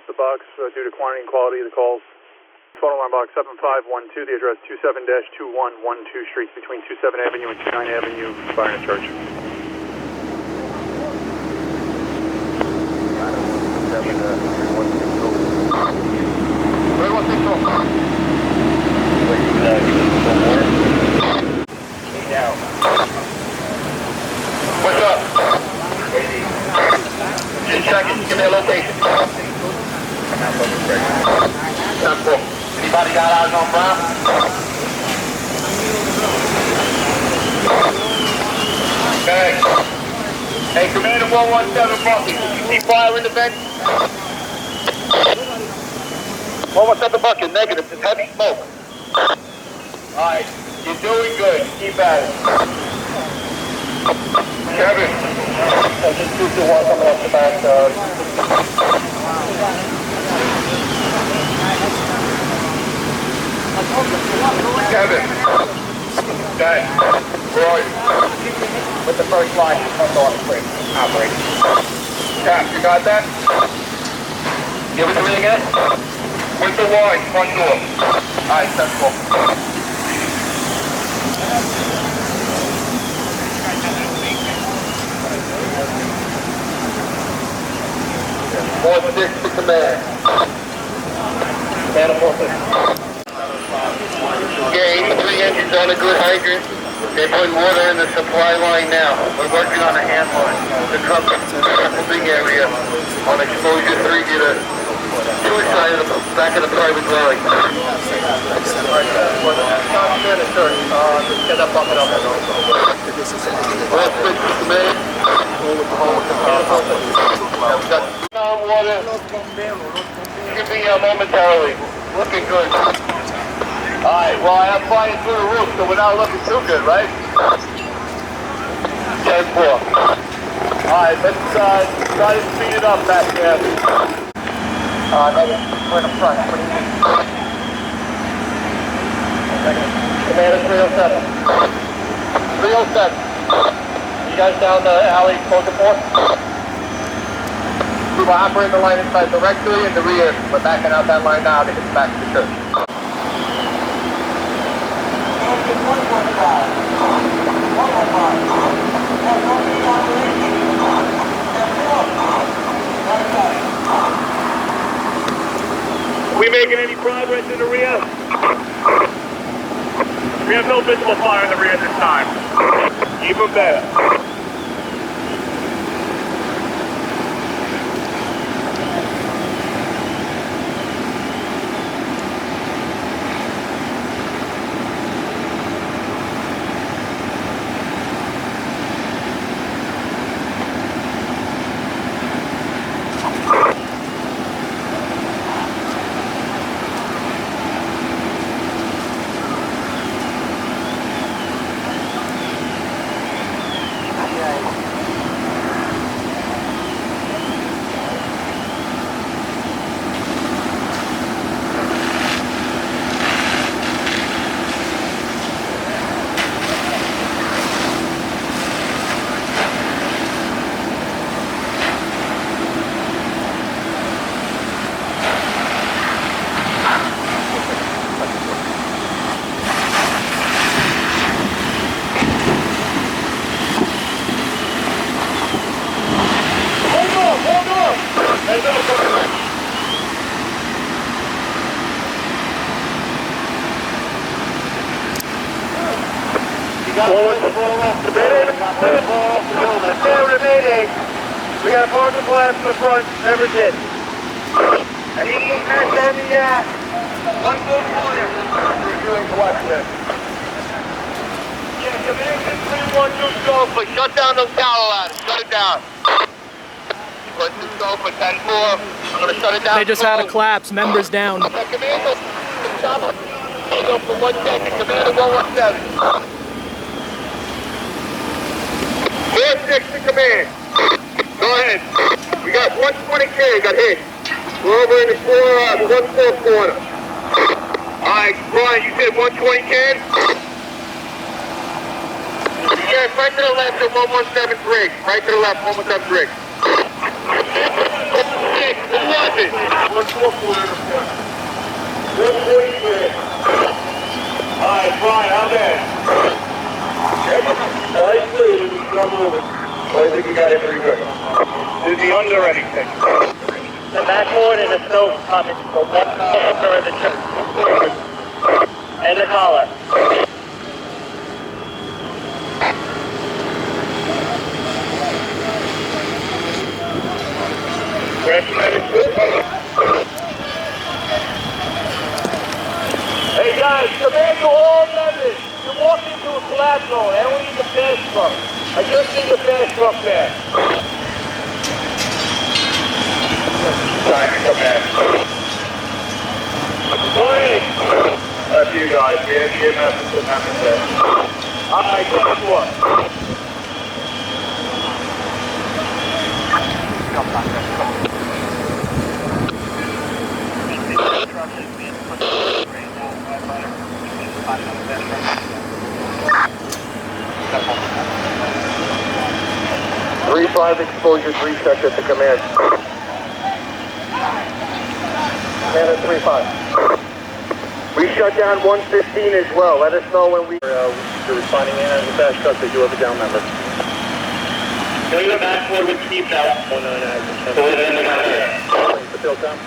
the box due to quantity and quality of the calls. Photo alarm box 7512, the address 27-2112 Street between 27 Avenue and 29 Avenue, fire and church. What's up? 2 seconds, give me a location. Anybody got eyes on Brown? Okay. Hey, Commander 117 Bucky, did you see fire in the vent? 117 Bucky, negative, it's heavy smoke. Alright, you're doing good, keep at it. Kevin. Just 221 coming off the back. Kevin. Okay. Roy. With the first line, you come on quick. Operate. Cap, you got that? Give it to me again. With the wide, front door. Alright, sensible. Four 6 to command. Command of 4 6. Yeah, 83 engines on a good hydrant. They're putting water in the supply line now. We're working on a hand line to cover the big area on exposure 3 to the suicide of the back of the private dwelling. Just get that bucket up. 4 6 to command. Water. Should be momentarily. Looking good. Alright, well I have flying through the roof, so we're not looking too good, right? 10-4. Alright, let's try to speed it up back there. We're in the front. What do you mean? Commander 307. 307. You guys down the alley, close the port? We're operating the line inside the Rectory and the rear. We're backing out that line now to get back to the church. Are we making any progress in the rear? We have no visible fire in the rear this time. Even better. Mayday. We got a partial collapse in the front, never did. And he passed on the 1 4 corner. Reviewing collection. Yeah, Division 312 Sofa, shut down those tower ladders, shut it down. Put the Sofa 10-4, I'm going to shut it down. They just had a collapse, members down. Commander, stop. Go for 1 second, Commander 117. 4-6 to command. Go ahead. We got 120K, got hit. We're over in the 1-4 corner. Alright, Brian, you said 120K? Yeah, right to the left at 117 Briggs. Right to the left, 117 Briggs. 6, was it? 143. Alright, Brian, how bad? Nice, please. Not moving. I think you got it pretty good. Is he under anything? The backboard and the stove coming for one corner of the church. And the collar. Hey guys, command to all members. You're walking into a collapse zone. I don't need the fast truck. I just need the fast truck there. Time to command. Morning. That's you guys. We have EMS and some happens there. Alright, guess what? Three 5 exposures rechecked at the command. Command at 3-5. We shut down 115 as well. Let us know when we... You're responding in as a fast truck that you have a down member. Go to the backboard with keep out. The field time?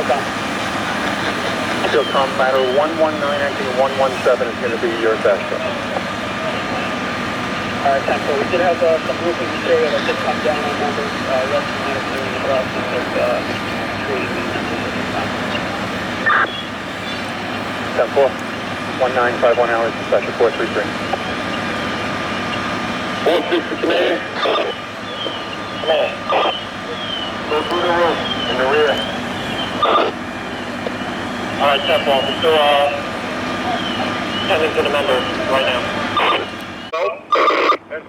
Okay. Field com matter 119 acting 117 is going to be your fast truck. Alright, so we did have some roofing material that did come down on members. Rescue during the process of treating these members at the time. 10-4, 1951 hours, dispatcher 433. 460 command. Command. Go through the roof in the rear. Alright, 10-4, we're still tending to the member right now. No. 10-4.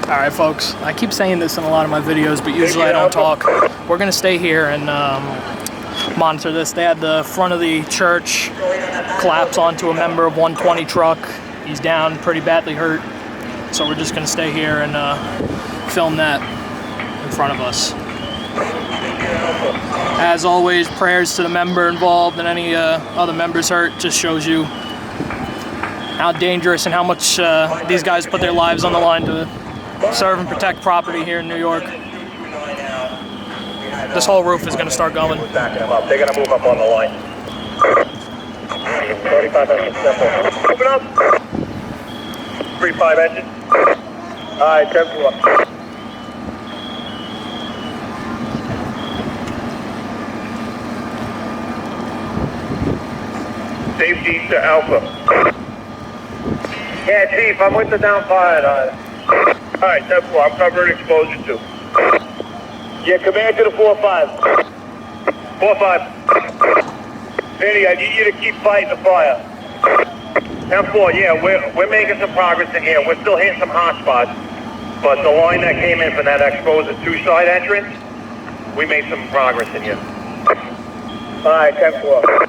All right, folks, I keep saying this in a lot of my videos, but usually I don't talk. We're gonna stay here and monitor this. They had the front of the church collapse onto a member of 120 truck. He's down, pretty badly hurt. So we're just gonna stay here and film that in front of us. As always, prayers to the member involved and any other members hurt. Just shows you how dangerous and how much these guys put their lives on the line to serve and protect property here in New York. This whole roof is going to start going. Backing them up. They're going to move up on the line. 35 engine, simple. Open up. 3-5 engine. Alright, 10-4. Safety to Alpha. Yeah, Chief, I'm with the down fire. Alright, 10-4, I'm covering exposure 2. Yeah, command to the 4-5. 4-5. Vinny, I need you to keep fighting the fire. 10-4, yeah, we're making some progress in here. We're still hitting some hot spots. But the line that came in from that exposure 2 side entrance, we made some progress in here. Alright, 10-4.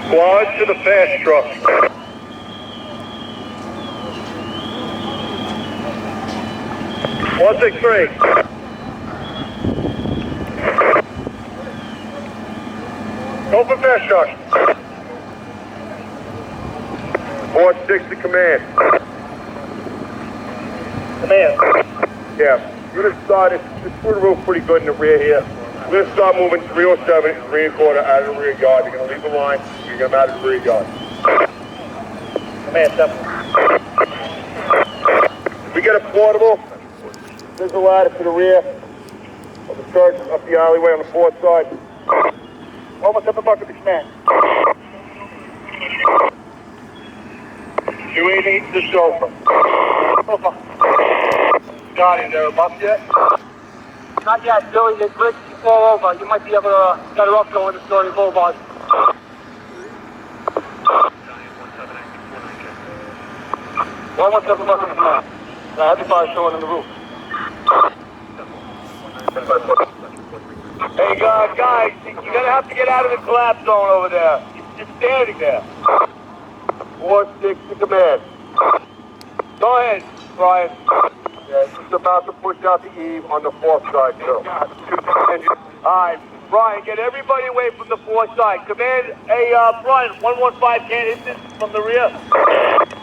Squad to the fast truck. 163. Go for fast truck. 460 command. Command. Yeah, we're gonna start it. It's through the roof pretty good in the rear here. We're gonna start moving 307, 3-1/4 out of the rear yard. You're gonna leave the line. You're gonna out of the rear yard. Command, step. We get a portable. There's a ladder to the rear of the church, up the alleyway on the 4th side. Almost up the bucket, command. 288 to the sofa. Sofa. Scotty, is there a bump yet? Not yet, Billy. There's bricks you fall over. You might be able to get her up going to Story Boulevard. One more step above the heavy fire showing in the roof. Hey, guys, you're gonna have to get out of the collapse zone over there. You're standing there. 4-6 to command. Go ahead, Brian. Yeah, just about to push out the eve on the fourth side, too. Alright, Brian, get everybody away from the fourth side. Command, hey, Brian, 115 can't hit this from the rear?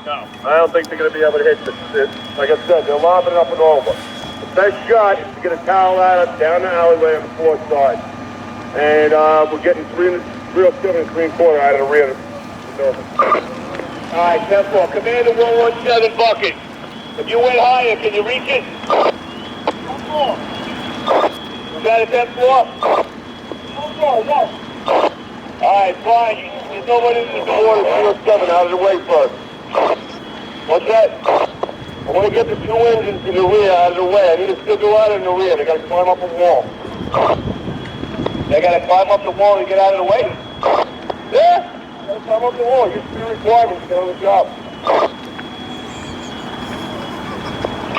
No. I don't think they're going to be able to hit this. Like I said, they're lobbing it up and over. The best shot is to get a towel ladder down the alleyway on the fourth side. And we're getting 307 and 3/4 out of the rear of the building. Alright, 10-4. Command the 117 bucket. If you went higher, can you reach it? 1-4. You got it, 10-4? 1-4, no. Alright, Brian, there's nobody in the water, 307 out of the way first. What's that? I want to get the two engines in the rear out of the way. I need to still go out in the rear. They got to climb up a wall. They got to climb up the wall to get out of the way? Yeah. They got to climb up the wall. You're still requirements to get on the job.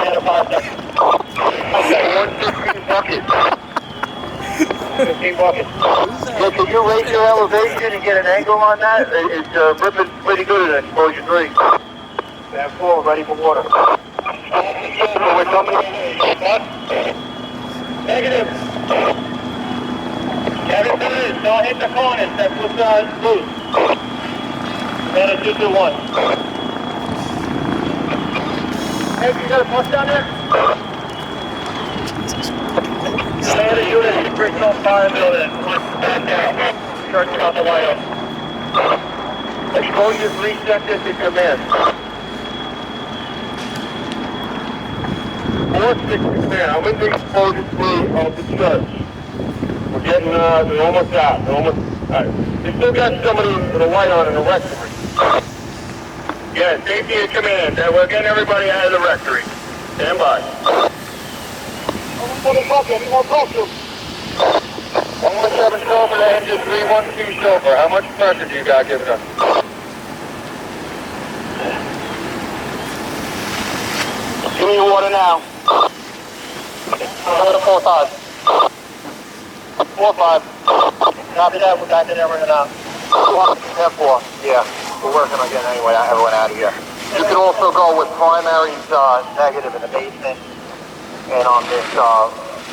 115 buckets. 15 buckets. So can you raise your elevation and get an angle on that? It's ripping pretty good at exposure 3. Stand 4, ready for water. We're coming in. What? Negative. Kevin, don't hit the corners. That's what's loose. Got a 2-2-1. Hey, you got a bus down there? Standard unit, original fire building. Back down. Church out the light up. Exposure 3 sectors in command. 4-6 command. I'm in the exposure 3 of the church. We're getting, they're almost out. They're almost, they still got somebody with a light on in the rectory. Yeah, safety in command. We're getting everybody out of the rectory. Stand by. More pressure. 117 silver to engine 312 silver. How much pressure do you got giving us? Give me your water now. 4-5. 4-5. Copy that. We're back in there right now. 10-4. Yeah. We're working on getting everyone out of here. You can also go with primaries negative in the basement and on this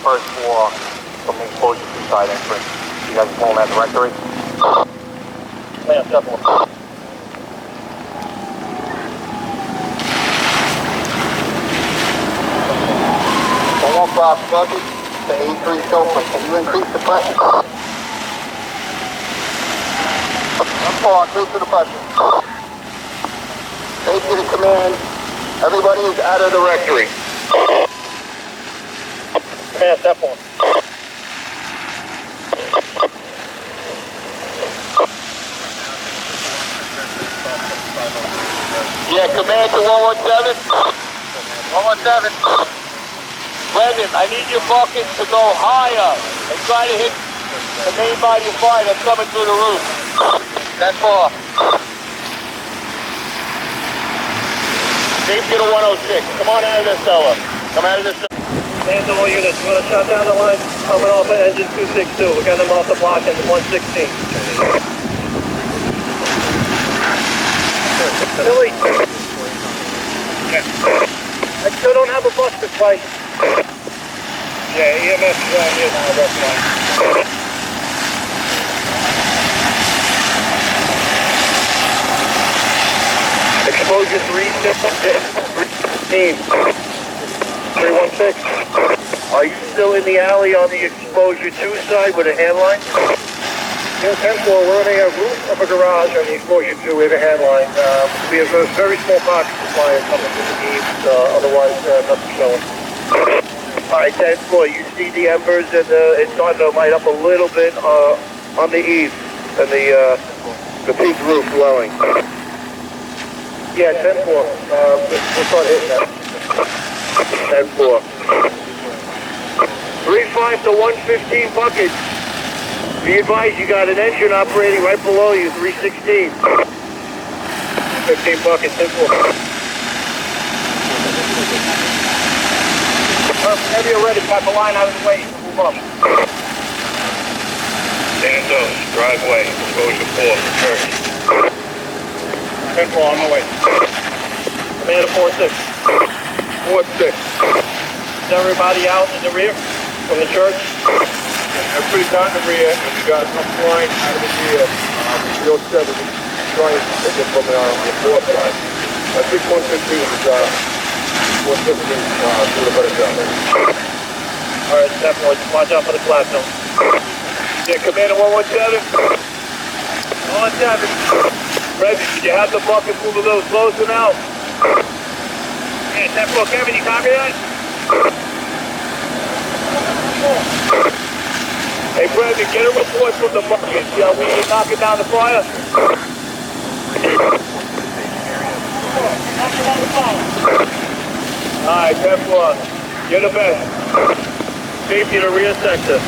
first floor from the exposure 2 side entrance. You guys are pulling at the rectory? Yeah, definitely. All box bucket to 83 sulfur. Can you increase the pressure? Increase the pressure. Safety to command. Everybody is out of the rectory. Command, step 1. Yeah, command to 117. 117. Brendan, I need your bucket to go higher and try to hit the main body of fire that's coming through the roof. That's 4. Safety to 106. Come on out of this cellar. Come out of this cellar. Man to all units, we're going to shut down the line coming off at engine 262. We're getting them off the block at 116. Billy. I still don't have a bus to fight. Yeah, EMS is right here now, that's fine. Exposure 316. 316. Are you still in the alley on the exposure 2 side with a hand line? Yeah, 10-4, we're on a roof of a garage on the exposure 2 with a hand line. We have a very small pocket supply coming to the eaves, otherwise nothing showing. Alright, 10-4, you see the embers and it's starting to light up a little bit on the eaves and the peak roof dwelling. Yeah, 10-4, we'll start hitting that. 10-4. 3-5 to 115 buckets. Be advised, you got an engine operating right below you, 316. 15 buckets, 10-4. Whenever you're ready, got the line out of the way. Move up. Stand up, driveway, exposure 4, return. 10-4 on my way. Commander 4-6. 4-6. Is everybody out in the rear from the church? Everybody's out in the rear, and we got some flying out of the rear. Field 7, trying to take it from the 4th side. I think 115 is, 115 do a better job there. All right, 10-4, watch out for the collapse zone. Yeah, Commander 117. 117. Reggie, did you have the bucket move a little closer now? Yeah, 10-4, Kevin, you copy that? Hey, Brendan, get a report from the bucket. See how we knocking down the fire? Alright, 10-4. You're the best. Safety to rear sector.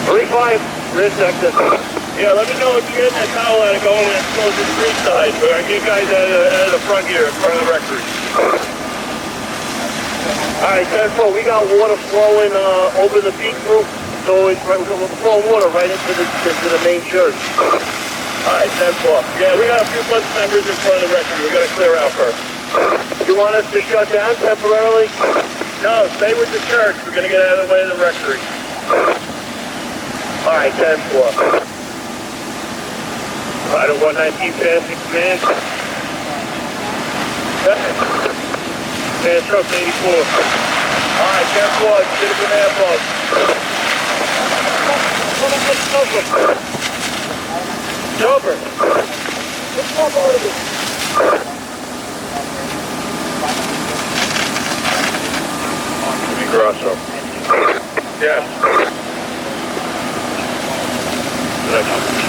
3-5, rear sector. Yeah, let me know if you get that towel out of going and close the street side. But I get guys out of the front here, in front of the rectory. Alright, 10-4, we got water flowing over the peak roof, so it's right, we're flowing water right into the main church. Alright, 10-4. Yeah, we got a few bus members in front of the rectory. We got to clear out first. You want us to shut down temporarily? No, stay with the church. We're going to get out of the way of the rectory. Alright, 10-4. Rider 119, passing command. Man, truck 84. Alright, 10-4, get a command post. Jumper. Grosso. Yes.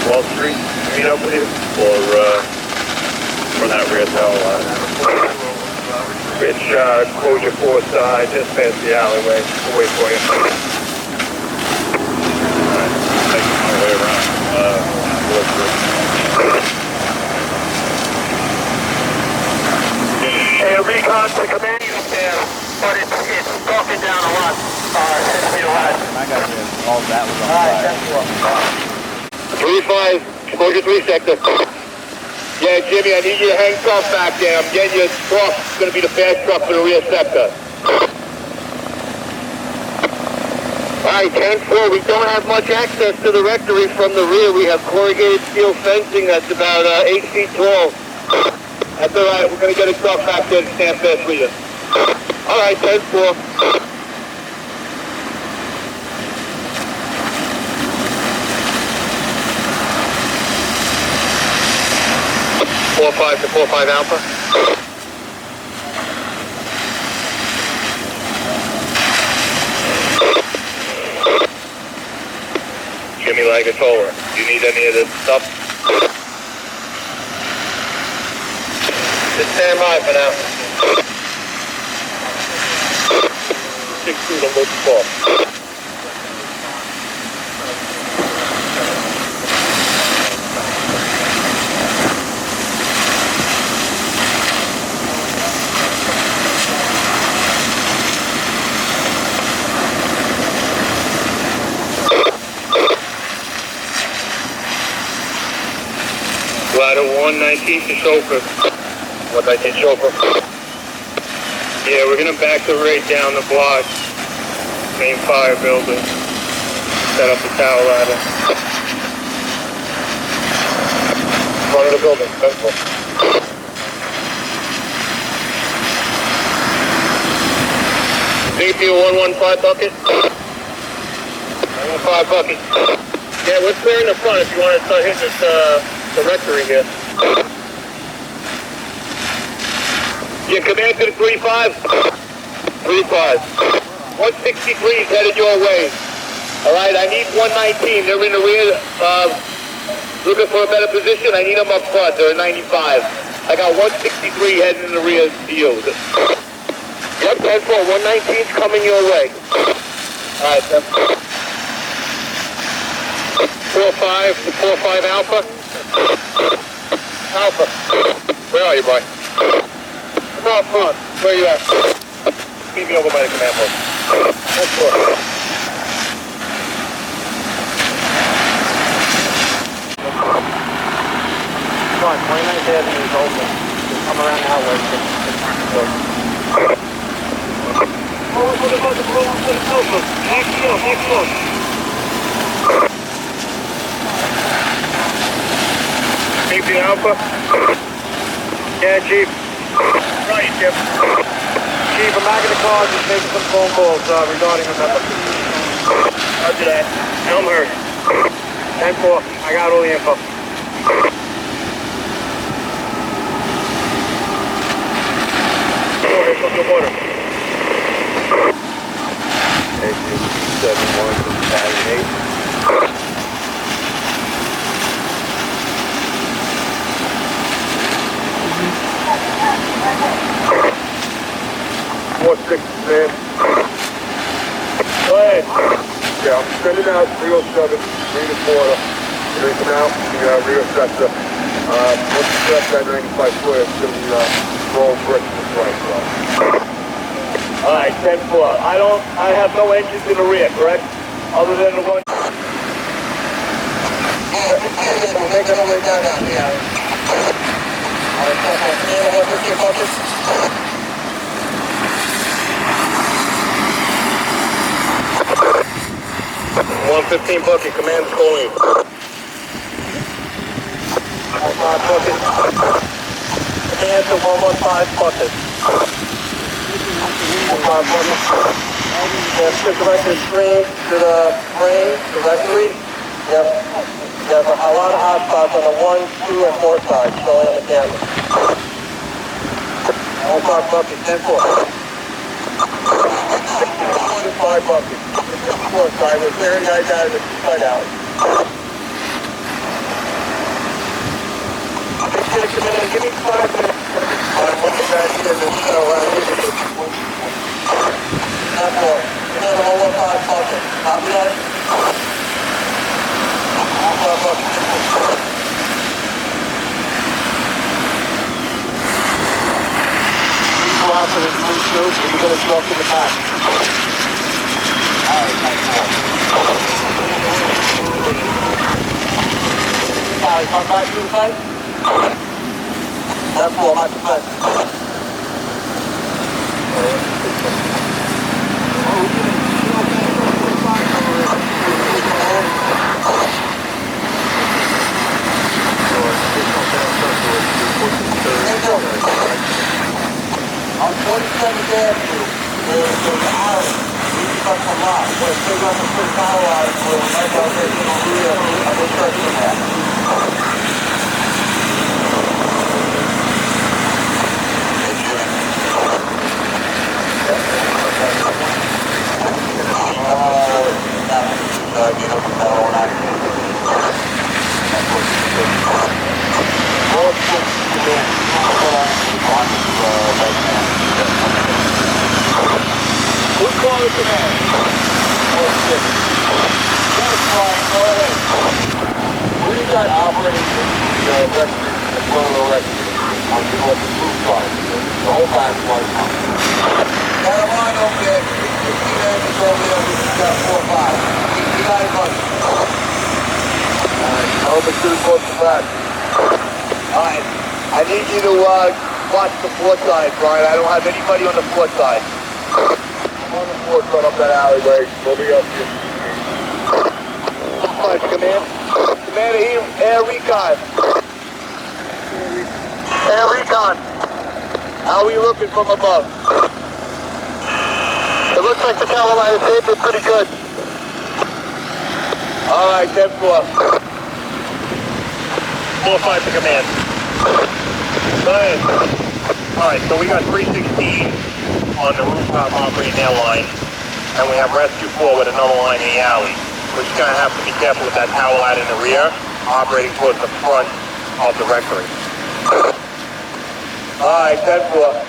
12th Street, meet up with you for that rear towel line. Rich, close your 4th side, just past the alleyway. We'll wait for you. Alright, taking my way around. 4th Street. Hey, recon to command you there, but it's talking down a lot since we last. I got you. All that was on fire. 3-5, exposure 3 sector. Yeah, Jimmy, I need you to hang tough back there. I'm getting your truck. It's going to be the fast truck for the rear sector. Alright, 10-4, we don't have much access to the rectory from the rear. We have corrugated steel fencing that's about 8 feet tall. That's alright, we're going to get a truck back there to stand fast with you. Alright, 10-4. to 4-5 Alpha. Jimmy Lagatola, do you need any of this stuff? Just stand by for now. 6-2 to load 4. Rider 119 to chauffeur. 119 chauffeur. Yeah, we're gonna back the rig down the block. Main fire building. Set up the tower ladder. Front of the building, central. Safety 115 bucket. 115 bucket. Yeah, we're clearing the front if you want to start hitting this, the rectory here. Yeah, command to the 3-5. 3-5. 163 is headed your way. Alright, I need 119. They're in the rear, looking for a better position. I need them up front. They're at 95. I got 163 heading in the rear to you. Yep, 10-4. 119's coming your way. Alright, 4-5 to 4-5 Alpha. Alpha. Where are you, boy? Come on, front. Where are you at? Keep me over by the command post. That's good. Come on, 29th Avenue is open. Just come around the outlet. Next one. Chief, the Alpha? Yeah, Chief. Right, Chief. Chief, I'm back in the car, just making some phone calls regarding the member. Roger that. Elmhurst. 10-4, I got all the info. Here's from the water. 71 from Battalion 4-6, man. Go ahead. Yeah, I'm sending out 307, 3 to 4. You're going to come out, Rio Sector. Once you step that 95 foot, it's going to be roll bricks this way, so. Alright, 10-4. I have no engines in the rear, correct? Other than the one. We're making our way down the alley. What's your focus? 115 bucket, command calling. Bucket. Command to 115 bucket. 115 bucket. Yeah, shift directed screen to the brain, the rectory. Yep. There's a lot of hot spots on the 1, 2, and 4 side showing on the camera. 115 bucket, 10-4. 115 bucket. 4 side, we're clearing guys out of the side alley. Give me 5 minutes. We'll get back here and around here. Not more. Command to 115 bucket. Copy that? 115 bucket. Go out for this loose nose, and you're going to walk in the back. Alright, come back to the side. That's all, back to the side. On 47th Avenue, there's an alley. We've got a lot. We're still on the first power line for the right elevation on the rear of the church in there. Who's calling command? 4-6. That's fine, go ahead. We've got operating the rectory, as well as the rectory, on the north and blue side. The whole back was Got a line over there. 16 engines over there. We've got 4-5. You guys look. I'll be too close to that. Alright, I need you to watch the floor side, Brian. I don't have anybody on the floor side. I'm on the floor side up that alleyway. We'll be up here. Alright, command. Command, air recon. Air recon. How are we looking from above? It looks like the Carolina tape is pretty good. Alright, 10-4. 4-5 to command. Go ahead. Alright, so we got 316 on the rooftop operating air line, and we have rescue 4 with another line in the alley. We're just gonna have to be careful with that power line in the rear, operating towards the front of the rectory. Alright, 10-4.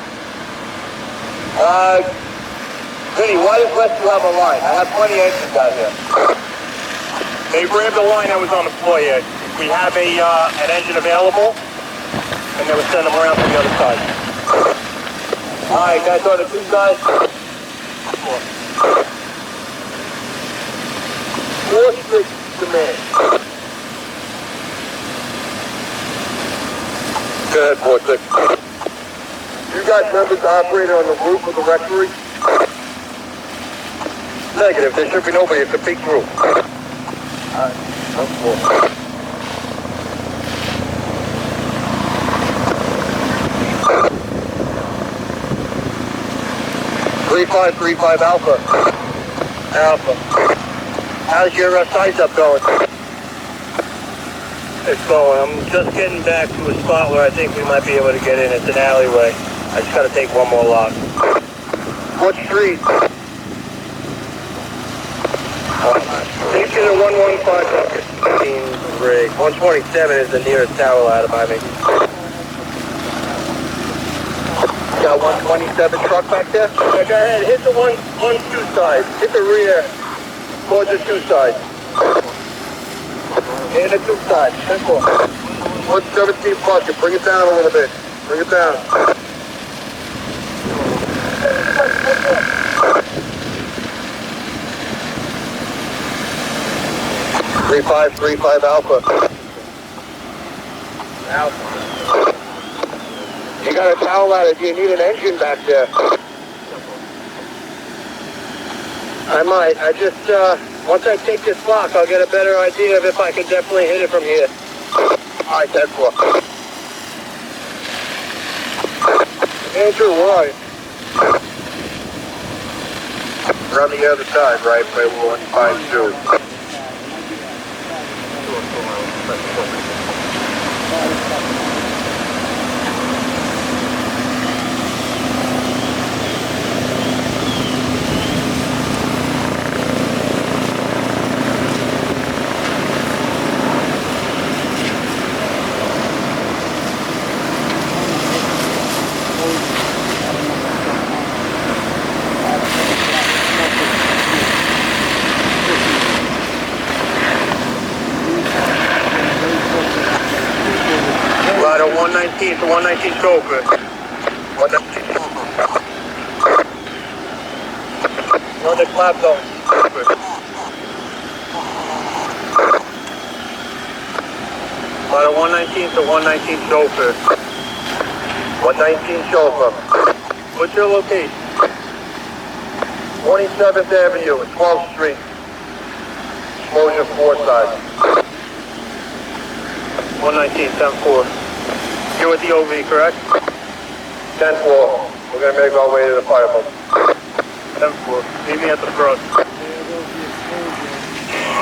Vinny, why does rescue have a line? I have plenty of engines out here. They grabbed the line that was on the floor here. We have an engine available, and they will send them around to the other side. Alright, guys on the 2 side. 4-6 command. Go ahead, 4-6. You got members operating on the roof of the Rectory? Negative, there should be nobody, it's a big group. Alright, that's 4. 3535 Alpha. Alpha. How's your size up going? It's going. I'm just getting back to a spot where I think we might be able to get in. It's an alleyway. I just gotta take one more lock. What street? Take you to 115 bucket. 15 127 is the nearest tower ladder by me. Got 127 truck back there? Yeah, go ahead. Hit the 1-2 side. Hit the rear towards the 2 side. And the 2 side. 10-4. 117 bucket. Bring it down a little bit. Bring it down. 3535 Alpha. Alpha. You got a tower ladder. Do you need an engine back there? I might. I just, once I take this block, I'll get a better idea of if I can definitely hit it from here. Alright, 10-4. Andrew, why? We're on the other side, right? By 152. Ladder 119 to 119 Chauffeur. 119 on the clap zone. Ladder 119 to 119 Chauffeur. 119 Chauffeur. What's your location? 27th Avenue and 12th Street. Explosion 4 side. 119, 10-4. You're with the OV, correct? 10-4. We're gonna make our way to the fire boat. 10-4. Meet me at the front.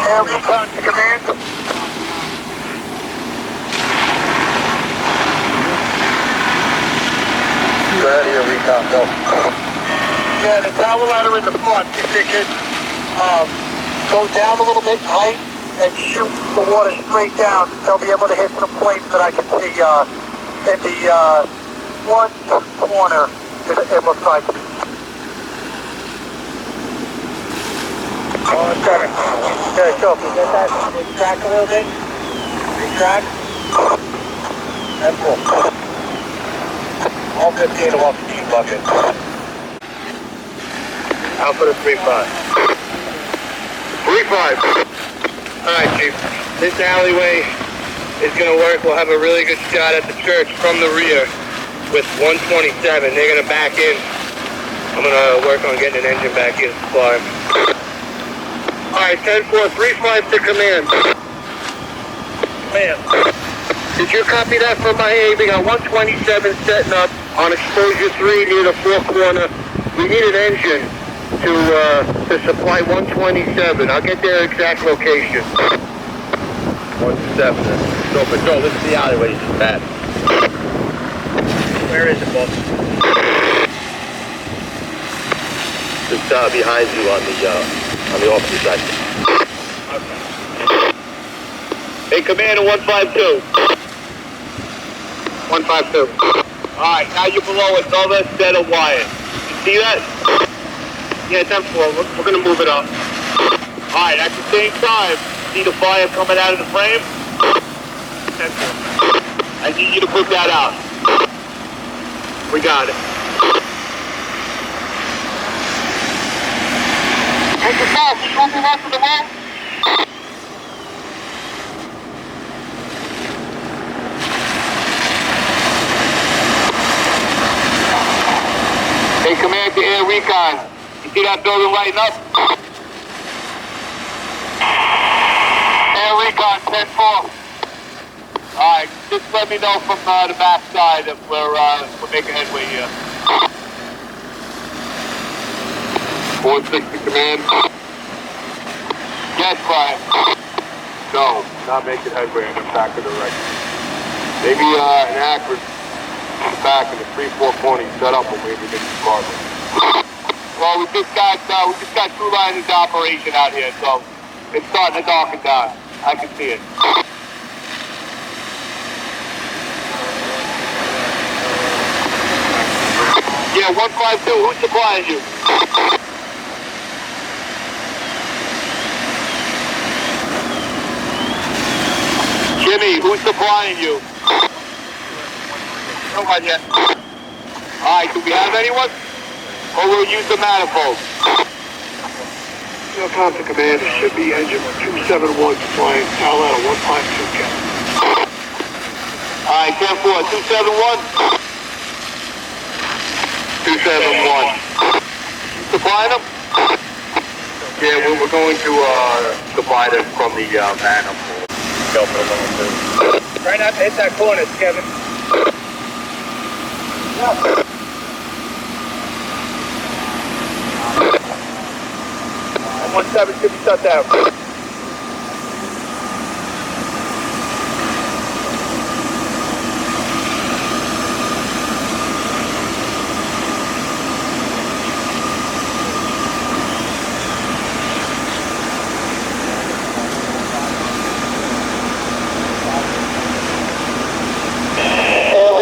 Air recon to command. Go ahead here, recon, go. Yeah, the tower ladder in the front, if they could go down a little bit in height and shoot the water straight down, they'll be able to hit some points that I can see in the one corner, it looks like. Okay. Okay, so if you get that, retract a little bit. Retract. And pull. All 15 off the team bucket. Alpha to 3-5. 3-5. Alright, Chief. This alleyway is going to work. We'll have a really good shot at the church from the rear with 127. They're going to back in. I'm going to work on getting an engine back in to climb. Alright, 10-4, 3-5 to command. Man. Did you copy that from my A? We got 127 setting up on exposure 3 near the 4th corner. We need an engine to supply 127. I'll get their exact location. 127. So, Patrol, this is the alleyway. This is bad. Where is it, boss? Just behind you on the opposite side. Okay. Hey, command 152. 152. Alright, now you're below another set of wires. You see that? Yeah, 10-4. We're going to move it up. Alright, at the same time, see the fire coming out of the frame? 10-4. I need you to put that out. We got it. Boss, you moving up to the road? Hey, command to Air Recon. You see that building lighting up? Air Recon, 10-4. Alright, just let me know from the back side if we're making headway here. 460 command. Yes, Brian. No, not making headway in the back of the right. Maybe an accurate back in the 3-4 set up and maybe make the progress. Well, we just got 2 lines of operation out here, so it's starting to darken down. I can see it. Yeah, 152, who's supplying you? Jimmy, who's supplying you? No one yet. Alright, do we have anyone? Or we'll use the manifold? Comm to command, it should be engine 271 flying Colorado 152 cap. Alright, 10-4, 271? 271. You supplying them? Yeah, we're going to supply them from the manifold. Try not to hit that corner, Kevin. Yeah. 17 should be shut down.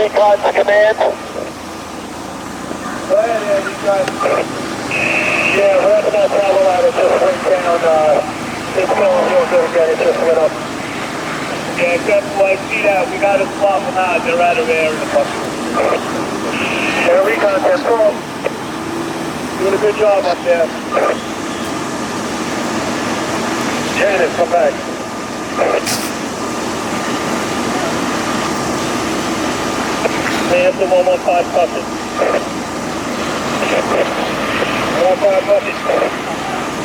Recon to command. Go ahead, Andy. Yeah, we're at that travel ladder, just went down, it's going real good again, it just went up. Yeah, except I see that we got to swap them out. They're out of air in the bucket. Air Recon, 10-4. Doing a good job up there. Janet, come back. Answer 115 bucket. 115 bucket.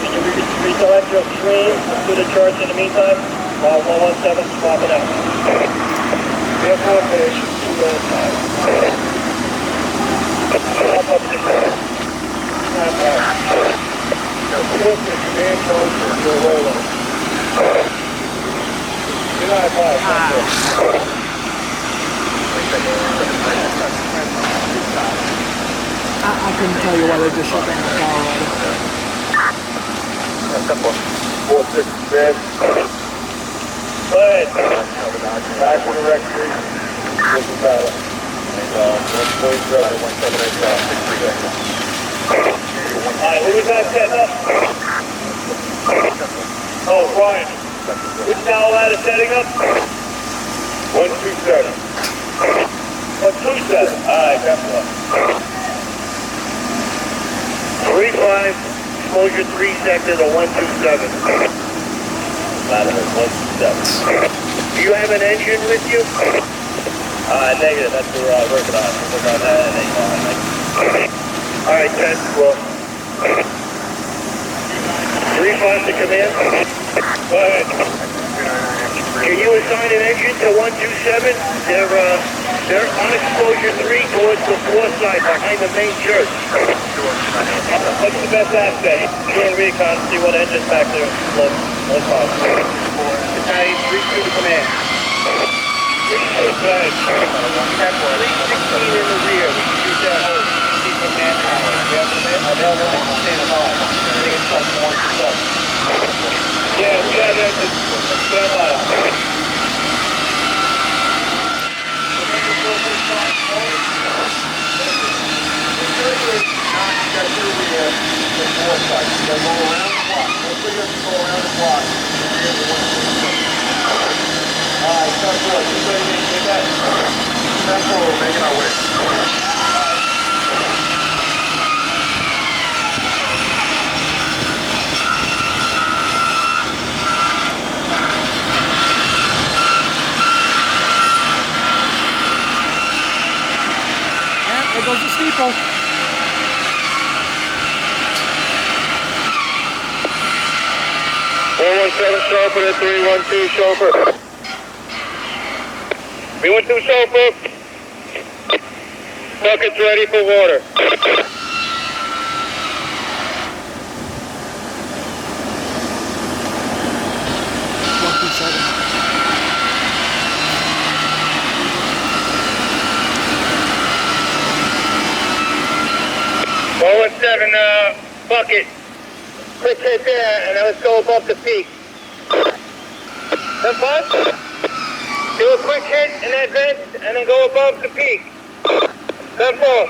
Can you reselect your stream to the church in the meantime? While 117 swap it out. Air formation, 295. Swap up the Command code for your rollover. 295. I couldn't tell you why they just shut down the Colorado. 4-6, man. Go ahead. Back to the Rectory. This is battle. Alright, who was that setting up? Oh, Brian. Which tower ladder setting up? 127. 127. Alright, definitely. 35, exposure 3 sector to 127. Ladder 127. Do you have an engine with you? Negative. That's what we're working on. We're working on that. Alright, 10, well. 35 to command. Go ahead. Can you assign an engine to 127? They're on exposure 3 towards the 4 side behind the main church. What's the best aspect? Doing recon, see what engine's back there. Look, no problem. Battalion 3-2 to command. Go ahead. 316 in the rear. We can use that hose. Keep the manpower. We have the manpower. They'll stand by. I think it's like 127. Yeah, we got engine. Stand by. 317 chauffeur to 312 chauffeur. 312 chauffeur. Bucket's ready for water. 117, bucket. Quick hit there, and then let's go above the peak. That's fine? Do a quick hit and then vent, and then go above the peak. That's all.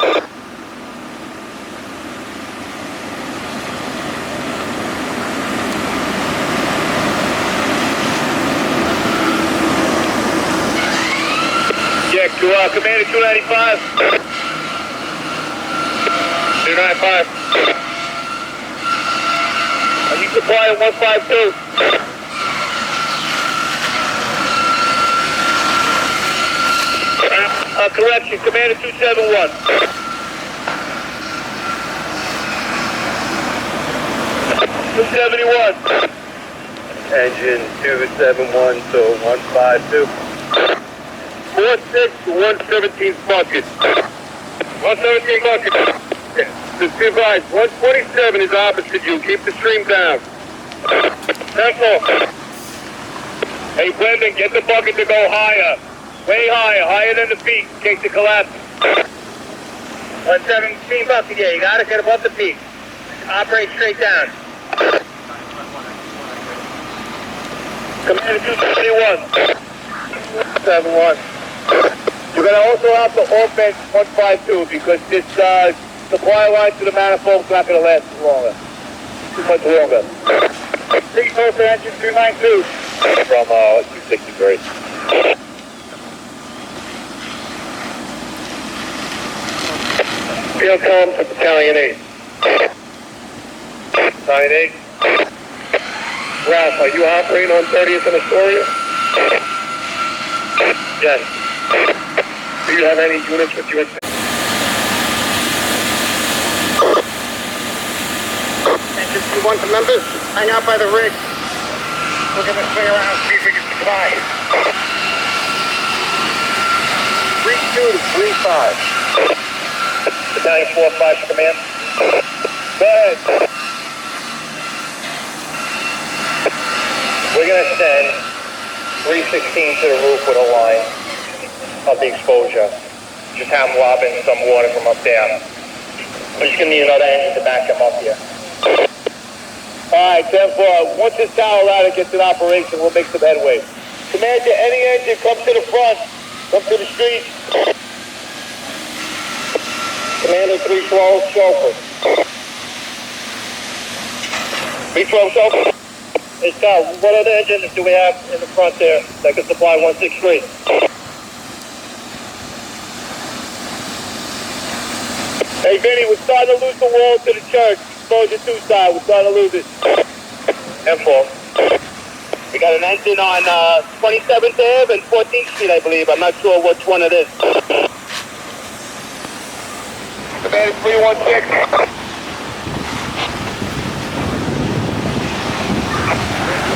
Yeah, Commander 295. 295. Are you supplying 152? Correction, Commander 271. Engine 271 to 152. 46 to 117 bucket. 117 bucket. Just be advised, 127 is opposite you. Keep the stream down. 10-4. Hey, Brendan, get the bucket to go higher. Way higher, higher than the peak, in case it collapses. 117 bucket, yeah, you gotta get above the peak. Operate straight down. Commander 271. 71. You're gonna also have to augment 152 because this supply line to the manifold is not gonna last longer. Too much longer. 3 for engine 292. From 263. Field Comm to Battalion 8. Battalion 8. Ralph, are you operating on 30th and Astoria? Yes. Do you have any units with you? Engine 2-1 to members. Hang out by the rig. We're going to swing around, see if we can supply. 32 to 35. Battalion 4-5 to command. Go ahead. We're going to send 316 to the roof with a line of the exposure. Just have them lob in some water from up there. We're just going to need another engine to back them up here. Alright, 10-4. Once this tower ladder gets in operation, we'll make some headway. Commander, any engine, come to the front. Come to the street. Commander 312, chauffeur. 312, chauffeur. Hey, Scott, what other engines do we have in the front there that can supply 163? Hey, Vinny, we're starting to lose the wall to the church. Exposure 2 side, we're starting to lose it. M4. We got an engine on 27th Ave and 14th Street, I believe. I'm not sure which one it is. Commander 316.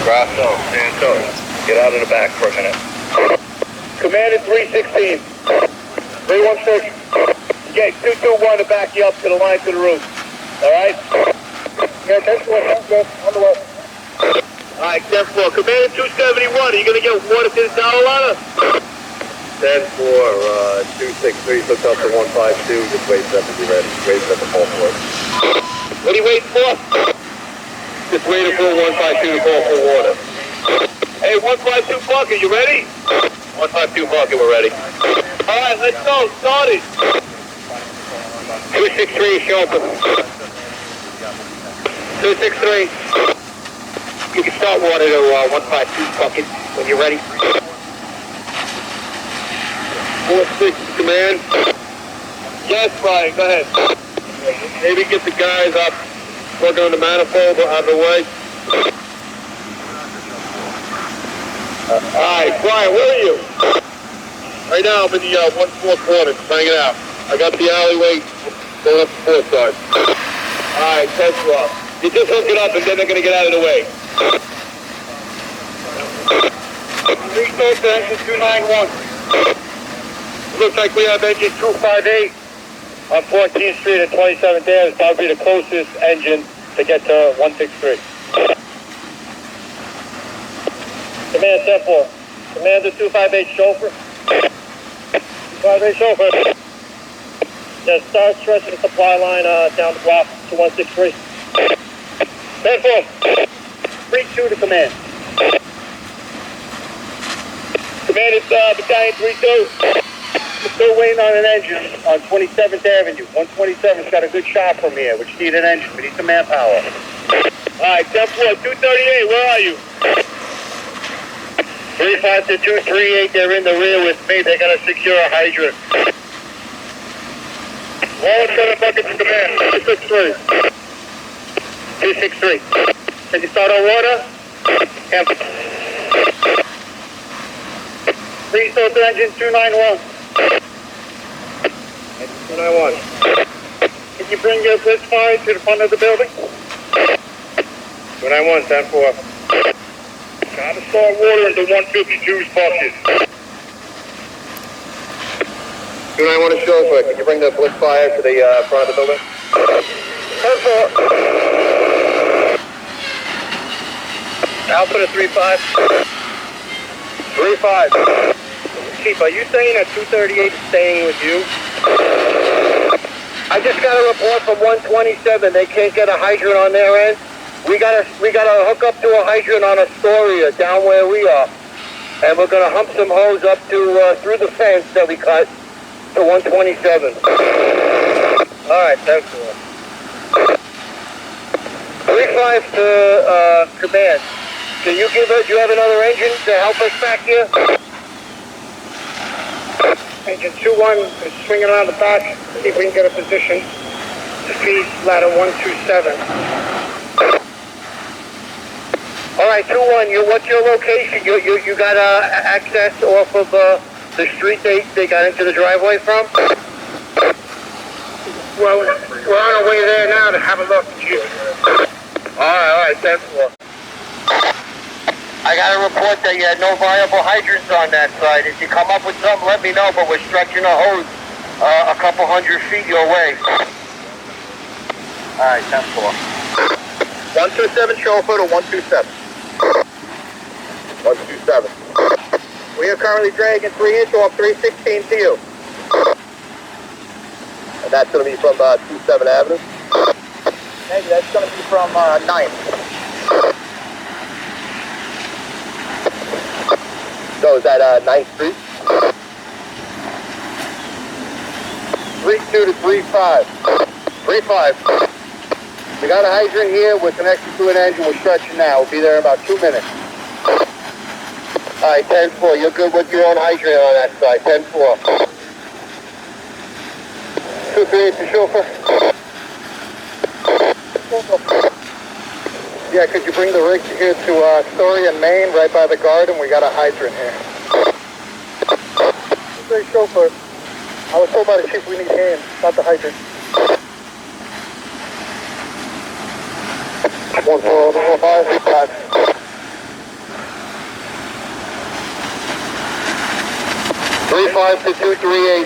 Grasso, Santo, get out of the back for a minute. Commander 316. 316. Get 221 to back you up to the line to the roof. Alright? Yeah, 10-4, on the left. Alright, 10-4. Commander 271, are you gonna get water to the tower ladder? 10-4, 263, hooked up to 152, just wait 7, be ready. Wait 7 to call for it. What are you waiting for? Just waiting for 152 to call for water. Hey, 152 bucket, you ready? 152 bucket, we're ready. Alright, let's go. Start it. 263, chauffeur. 263. You can start water to 152 bucket when you're ready. 46 command. Yes, Brian, go ahead. Maybe get the guys up, working on the manifold out of the way. Alright, Brian, where are you? Right now, I'm in the 1-4 corner, just hanging out. I got the alleyway going up the 4th side. Alright, test off. You just hook it up and then they're going to get out of the way. Restart to engine 291. Looks like we have engine 258 on 14th Street at 27th Ave. It's probably the closest engine to get to 163. Command 10-4. Commander 258 chauffeur. 258 chauffeur. Just start stretching the supply line down the block to 163. 10-4. 3-2 to command. Command, it's battalion 3-2. We're still waiting on an engine on 27th Avenue. 127's got a good shot from here, which need an engine. We need some manpower. Alright, 10-4, 238, where are you? 35 to 238, they're in the rear with me. They gotta secure a hydrant. Wall 7 buckets to command, 263. 263. Can you start on water? Restart to engine 291. 291. Can you bring your blitz fire to the front of the building? 291, 10-4. Gotta start water into 152's bucket. 291 to chauffeur, can you bring the blitz fire to the front of the building? 10-4. Alpha to 3-5. 3-5. Chief, are you saying that 238 is staying with you? I just got a report from 127. They can't get a hydrant on their end. We gotta hook up to a hydrant on Astoria down where we are, and we're gonna hump some hose up to through the fence that we cut to 127. All right, thanks. 3-5 to command. Can you give us? Do you have another engine to help us back here? Engine 2-1 is swinging around the back. See if we can get a position to feed ladder 127. All right, 2-1. What's your location? You got access off of the street they got into the driveway from? Well, we're on our way there now to have a look. All right, thanks. I got a report that you had no viable hydrants on that side. If you come up with something, let me know, but we're stretching a hose a couple 100 feet your way. All right, 10-4. 127 chauffeur to 127. 127. We are currently dragging 3-inch off 316 to you. And that's going to be from 27 Avenue. Maybe that's going to be from 9th. So is that 9th Street? 3-2 to 3-5. 3-5. We got a hydrant here. We're connected to an engine. We're stretching now. We'll be there in about 2 minutes. All right, 10-4. You're good with your own hydrant on that side. 10-4. 238 to chauffeur. Yeah, could you bring the rig here to Astoria, Maine, right by the garden? We got a hydrant here. Hey, chauffeur. I was told by the chief we need hands, not the hydrant. 145. 3-5 to 238.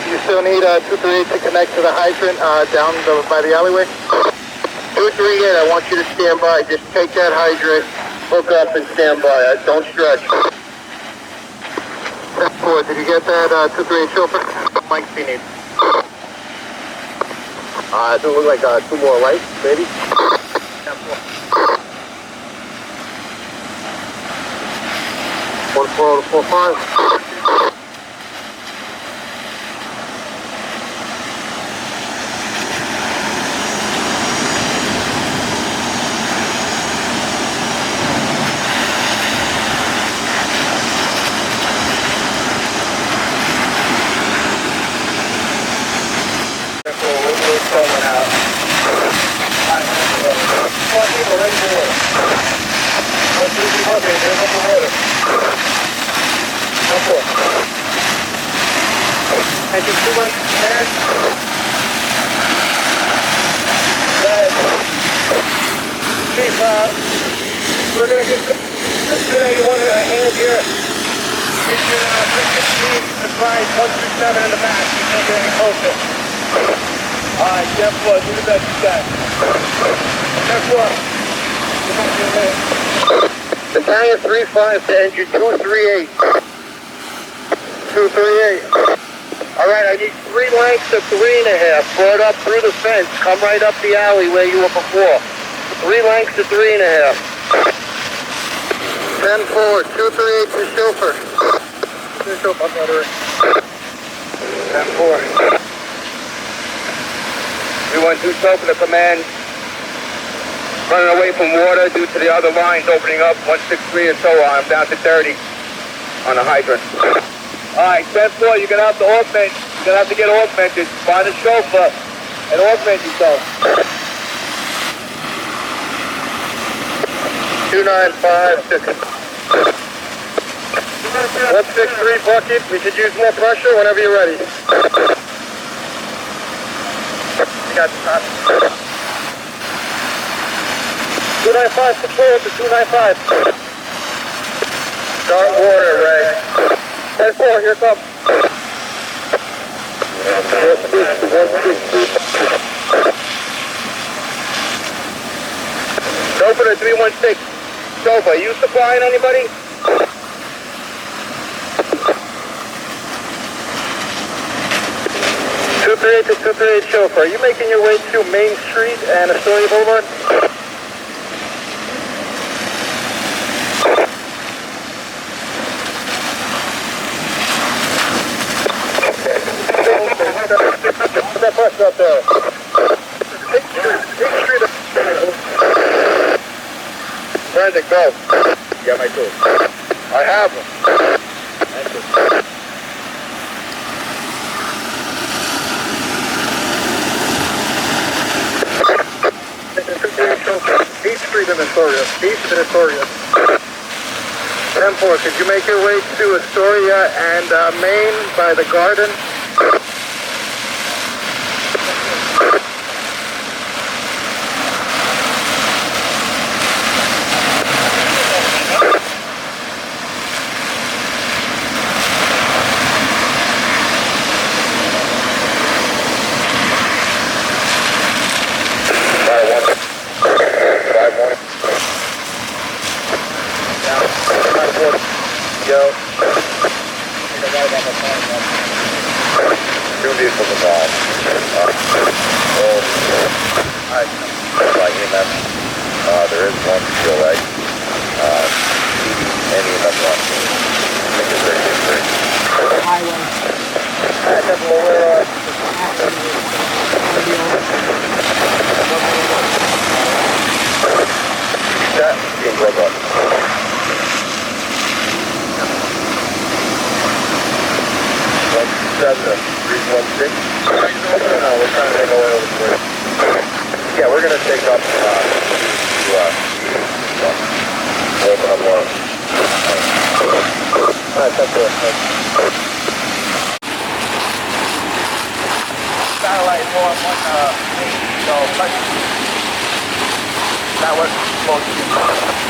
You still need 238 to connect to the hydrant down by the alleyway? 238, I want you to stand by. Just take that hydrant, hook up, and stand by. Don't stretch. 10-4, did you get that 238 chauffeur? Mike, you need. Does it look like 2 more lights, maybe? 10-4. 1-4-45. Engine 2-1, Chief, we're going to get Lieutenant, you want a hand here? It's your 316, advise 137 in the back. You can't get any closer. Alright, 10-4, do the best you can. 10-4. Battalion 3-5 to engine 238. 238. Alright, I need 3 lengths of 3.5. Brought up through the fence. Come right up the alley where you were before. 3 lengths of 3.5. 10-4, 238 to chauffeur. Chauffeur, I'm not 10-4. 312 chauffeur to command. Running away from water due to the other lines opening up, 163 and so on. I'm down to 30 on the hydrant. Alright, 10-4, you're gonna have to augment. You're gonna have to get augmented. Find a chauffeur and augment yourself. 295 to 163 bucket. We could use more pressure whenever you're ready. You got the 295 control to 295. Start water, Ray. 10-4, here comes. 160. Chauffeur to 316. Chauffeur, you supplying anybody? To 238 chauffeur. Are you making your way to Main Street and Astoria Boulevard? Put that pressure up there. 8th Street. Brandon, go. You got my tools. I have them. Thank you. 8th Street in Astoria. 8th in Astoria. 10-4, could you make your way to Astoria and Main by the garden? Yo. Two vehicles involved. By EMS. There is one COA. Any EMS one. I think it's 33. Highway. That being robot. 316. No, we're trying to take away over the bridge. Yeah, we're gonna take up to open up one. Alright, that's it. Satellite one, so that was supposed to be.